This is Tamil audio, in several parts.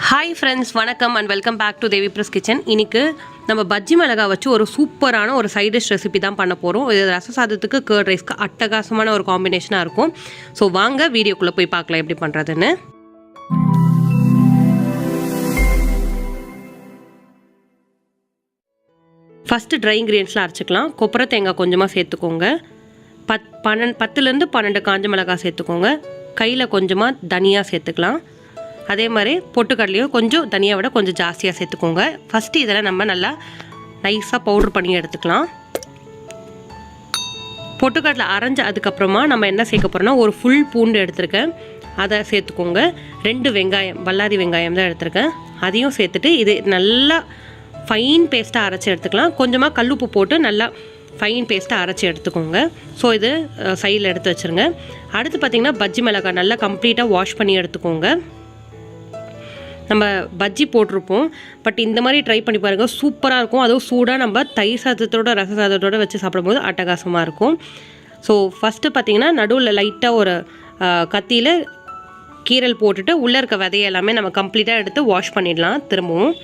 ஹாய் ஃப்ரெண்ட்ஸ், வணக்கம் and welcome back to Devi press kitchen. இன்றைக்கி நம்ம பஜ்ஜி மிளகா வச்சு ஒரு சூப்பரான ஒரு சைட் டிஷ் ரெசிபி தான் பண்ண போகிறோம். இது ரச சாதத்துக்கு கர்ட் ரைஸ்க்கு அட்டகாசமான ஒரு காம்பினேஷனாக இருக்கும். ஸோ வாங்க வீடியோக்குள்ளே போய் பார்க்கலாம் எப்படி பண்ணுறதுன்னு. ஃபஸ்ட்டு ட்ரை இன்க்ரீடியன்ஸ்லாம் அரைச்சிக்கலாம். கொப்பரை தேங்காய் கொஞ்சமாக சேர்த்துக்கோங்க. 10லேருந்து 12 காஞ்ச மிளகாய் சேர்த்துக்கோங்க. கையில் கொஞ்சமாக தனியாக சேர்த்துக்கலாம். அதே மாதிரி பொட்டுக்கடலையும் கொஞ்சம் தனியாக விட கொஞ்சம் ஜாஸ்தியாக சேர்த்துக்கோங்க. ஃபஸ்ட்டு இதெல்லாம் நம்ம நல்லா நைஸாக பவுட்ரு பண்ணி எடுத்துக்கலாம். பொட்டுக்கடலை அரைஞ்ச அதுக்கப்புறமா நம்ம என்ன சேர்க்க போகிறோம்னா, ஒரு ஃபுல் பூண்டு எடுத்துருக்கேன், அதை சேர்த்துக்கோங்க. 2 வெங்காயம், பல்லாரி வெங்காயம் தான் எடுத்துருக்கேன், அதையும் சேர்த்துட்டு இது நல்லா ஃபைன் பேஸ்ட்டாக அரைச்சி எடுத்துக்கலாம். கொஞ்சமாக கல்லுப்பு போட்டு நல்லா ஃபைன் பேஸ்ட்டாக அரைச்சி எடுத்துக்கோங்க. ஸோ இது சைடில் எடுத்து வச்சுருங்க. அடுத்து பார்த்திங்கன்னா பஜ்ஜி மிளகாய் நல்லா கம்ப்ளீட்டாக வாஷ் பண்ணி எடுத்துக்கோங்க. நம்ம பஜ்ஜி போட்டிருப்போம், பட் இந்த மாதிரி ட்ரை பண்ணி பாருங்கள், சூப்பராக இருக்கும். அதுவும் சூடாக நம்ம தயிர் சாதத்தோட ரச சாதத்தோடு வச்சு சாப்பிடும்போது அட்டகாசமாக இருக்கும். ஸோ ஃபஸ்ட்டு பார்த்திங்கன்னா நடுவில் லைட்டாக ஒரு கத்தியில் கீரல் போட்டுட்டு உள்ளே இருக்க விதையை எல்லாமே நம்ம கம்ப்ளீட்டாக எடுத்து வாஷ் பண்ணிடலாம். திரும்பவும்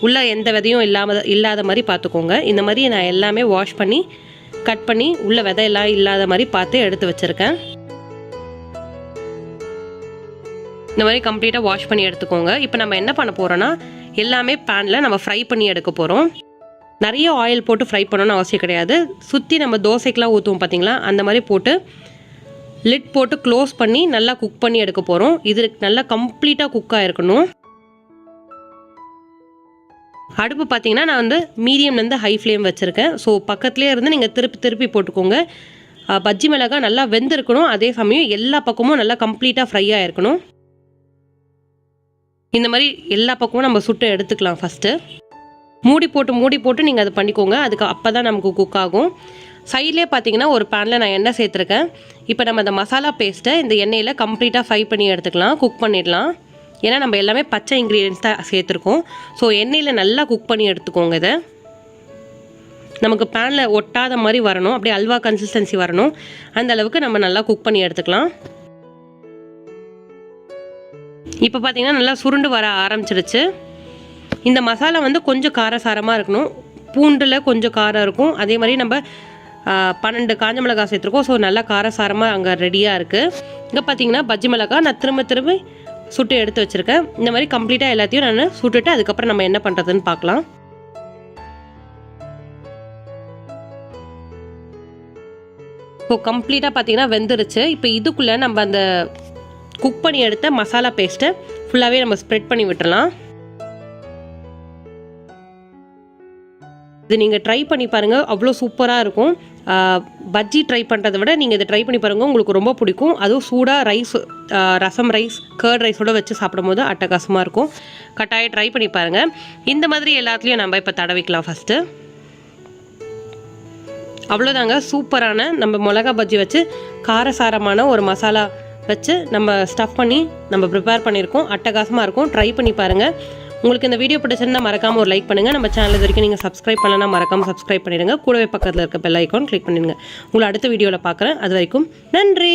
உள்ளே எந்த விதையும் இல்லாத மாதிரி பார்த்துக்கோங்க. இந்த மாதிரி நான் எல்லாமே வாஷ் பண்ணி கட் பண்ணி உள்ளே விதையெல்லாம் இல்லாத மாதிரி பார்த்து எடுத்து வச்சுருக்கேன். இந்த மாதிரி கம்ப்ளீட்டாக வாஷ் பண்ணி எடுத்துக்கோங்க. இப்போ நம்ம என்ன பண்ண போகிறோன்னா, எல்லாமே பேனில் நம்ம ஃப்ரை பண்ணி எடுக்க போகிறோம். நிறைய ஆயில் போட்டு ஃப்ரை பண்ணணும்னு அவசியம் கிடையாது. சுற்றி நம்ம தோசைக்கெலாம் ஊற்றுவோம் பார்த்திங்களா, அந்த மாதிரி போட்டு லிட் போட்டு க்ளோஸ் பண்ணி நல்லா குக் பண்ணி எடுக்க போகிறோம். இது நல்லா கம்ப்ளீட்டாக குக்காக இருக்கணும். அடுப்பு பார்த்திங்கன்னா நான் வந்து மீடியம்லேருந்து ஹை ஃப்ளேம் வச்சுருக்கேன். ஸோ பக்கத்துலேயே இருந்து நீங்கள் திருப்பி போட்டுக்கோங்க. பஜ்ஜி மிளகாய் நல்லா வெந்திருக்கணும், அதே சமயம் எல்லா பக்கமும் நல்லா கம்ப்ளீட்டாக ஃப்ரையாக இருக்கணும். இந்த மாதிரி எல்லா பக்கமும் நம்ம சுட்டு எடுத்துக்கலாம். ஃபஸ்ட்டு மூடி போட்டு நீங்கள் அதை பண்ணிக்கோங்க. அப்போ தான் நமக்கு குக் ஆகும். சைட்லேயே பார்த்தீங்கன்னா ஒரு பேனில் நான் எண்ணெய் சேர்த்துருக்கேன். இப்போ நம்ம அந்த மசாலா பேஸ்ட்டை இந்த எண்ணெயில் கம்ப்ளீட்டாக ஃப்ரை பண்ணி எடுத்துக்கலாம், குக் பண்ணிடலாம். ஏன்னா நம்ம எல்லாமே பச்சை இன்க்ரீடியன்ஸ் தான் சேர்த்துருக்கோம். ஸோ எண்ணெயில் நல்லா குக் பண்ணி எடுத்துக்கோங்க. இதை நமக்கு பேனில் ஒட்டாத மாதிரி வரணும், அப்படியே அல்வா கன்சிஸ்டன்சி வரணும். அந்த அளவுக்கு நம்ம நல்லா குக் பண்ணி எடுத்துக்கலாம். இப்போ பார்த்தீங்கன்னா நல்லா சுருண்டு வர ஆரம்பிச்சிருச்சு. இந்த மசாலா வந்து கொஞ்சம் காரசாரமாக இருக்கணும். பூண்டில் கொஞ்சம் காரம் இருக்கும். அதே மாதிரி நம்ம 12 காஞ்ச மிளகாய் சேர்த்துருக்கோம். ஸோ நல்லா காரசாரமாக அங்கே ரெடியாக இருக்குது. இங்கே பார்த்தீங்கன்னா பஜ்ஜி மிளகாய் நான் திரும்ப சுட்டு எடுத்து வச்சுருக்கேன். இந்த மாதிரி கம்ப்ளீட்டாக எல்லாத்தையும் நான் சுட்டுட்டு அதுக்கப்புறம் நம்ம என்ன பண்ணுறதுன்னு பார்க்கலாம். ஸோ கம்ப்ளீட்டாக பார்த்தீங்கன்னா வெந்துருச்சு. இப்போ இதுக்குள்ளே நம்ம அந்த குக் பண்ணி எடுத்த மசாலா பேஸ்ட்டை ஃபுல்லாகவே நம்ம ஸ்ப்ரெட் பண்ணி விட்டுறலாம். இது நீங்கள் ட்ரை பண்ணி பாருங்கள், அவ்வளோ சூப்பராக இருக்கும். பஜ்ஜி ட்ரை பண்ணுறதை விட நீங்கள் இதை ட்ரை பண்ணி பாருங்கள், உங்களுக்கு ரொம்ப பிடிக்கும். அதுவும் சூடாக ரைஸ், ரசம் ரைஸ், கர்ட் ரைஸோடு வச்சு சாப்பிடும்போது அட்டகாசமாக இருக்கும். கட்டாயம் ட்ரை பண்ணி பாருங்கள். இந்த மாதிரி எல்லாத்துலேயும் நம்ம இப்போ தடவிக்கலாம். ஃபஸ்ட்டு அவ்வளோதாங்க, சூப்பரான நம்ம மிளகா பஜ்ஜி வச்சு காரசாரமான ஒரு மசாலா வச்சு நம்ம ஸ்டஃப் பண்ணி நம்ம ப்ரிப்பேர் பண்ணியிருக்கோம். அட்டகாசமாக இருக்கும். ட்ரை பண்ணி பாருங்கள். உங்களுக்கு இந்த வீடியோ பிடிச்சிருந்தா மறக்காமல் ஒரு லைக் பண்ணுங்கள். நம்ம சேனல் இது வரைக்கும் நீங்கள் சப்ஸ்கிரைப் பண்ணலன்னா மறக்காமல் சப்ஸ்கிரைப் பண்ணிடுங்க. கூடவே பக்கத்தில் இருக்க பெல் ஐக்கான் கிளிக் பண்ணிடுங்க. உங்களை அடுத்த வீடியோவில் பார்க்குறேன். அது வரைக்கும் நன்றி.